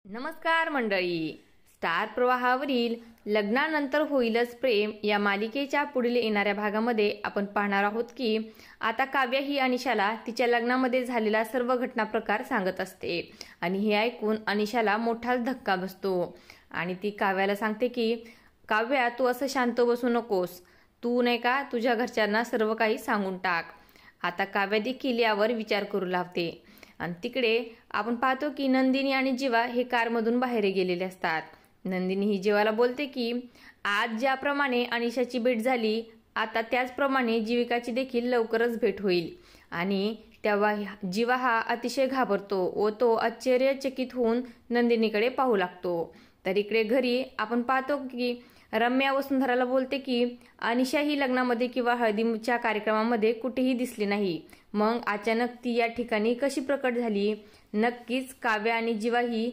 नमस्कार मंडळी, स्टार प्रवाहावरील लग्नानंतर होईलच प्रेम या मालिकेच्या पुढील येणाऱ्या भागामध्ये आपण पाहणार आहोत की आता काव्या ही अनिशाला तिच्या लग्नामध्ये झालेला सर्व घटना प्रकार सांगत असते आणि हे ऐकून अनिशाला मोठाच धक्का बसतो आणि ती काव्याला सांगते की काव्या, तू असं शांत बसू नकोस, तू नाही का तुझ्या घरच्यांना सर्व काही सांगून टाक। आता काव्या देखील यावर विचार करू लागते आणि तिकडे आपण पाहतो की नंदिनी आणि जीवा हे कारमधून बाहेर गेलेले असतात। नंदिनी ही जीवाला बोलते की आज ज्याप्रमाणे अनिशाची भेट झाली आता त्याचप्रमाणे जीविकाची देखील लवकरच भेट होईल आणि तेव्हा जीवा हा अतिशय घाबरतो व तो आश्चर्यचकित होऊन नंदिनीकडे पाहू लागतो। तर इकडे घरी आपण पाहतो की रम्या वसुंधराला बोलते की अनिशा ही लग्नामध्ये किंवा हळदीच्या कार्यक्रमामध्ये कुठेही दिसली नाही, मग अचानक ती या ठिकाणी कशी प्रकट झाली? नक्कीच काव्या आणि जीवा ही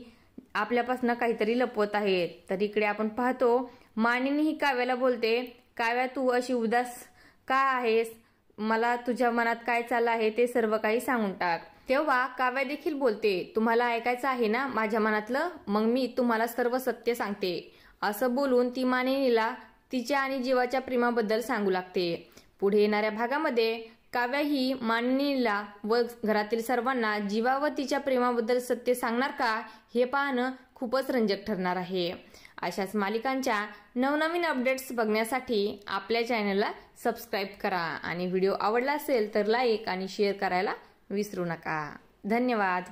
आपल्यापासून काहीतरी लपवत आहेत। तर इकडे आपण पाहतो मानिनी ही काव्याला बोलते, काव्या तू अशी उदास का आहेस? मला तुझ्या मनात काय चाललं आहे ते सर्व काही सांगून टाक। तेव्हा काव्या देखील बोलते, तुम्हाला ऐकायचं आहे ना माझ्या मनातलं, मग मी तुम्हाला सर्व सत्य सांगते। असं बोलून ती मानिनीला तिच्या आणि जीवाच्या प्रेमाबद्दल सांगू लागते। पुढे येणाऱ्या भागामध्ये काव्या ही मानिनीला व घरातील सर्वांना जीवा व तिच्या प्रेमाबद्दल सत्य सांगणार का हे पाहणं खूपच रंजक ठरणार आहे। अशाच मालिकांच्या नवनवीन अपडेट्स बघण्यासाठी आपल्या चॅनलला सबस्क्राईब करा आणि व्हिडिओ आवडला असेल तर लाईक आणि शेअर करायला विसरू नका। धन्यवाद।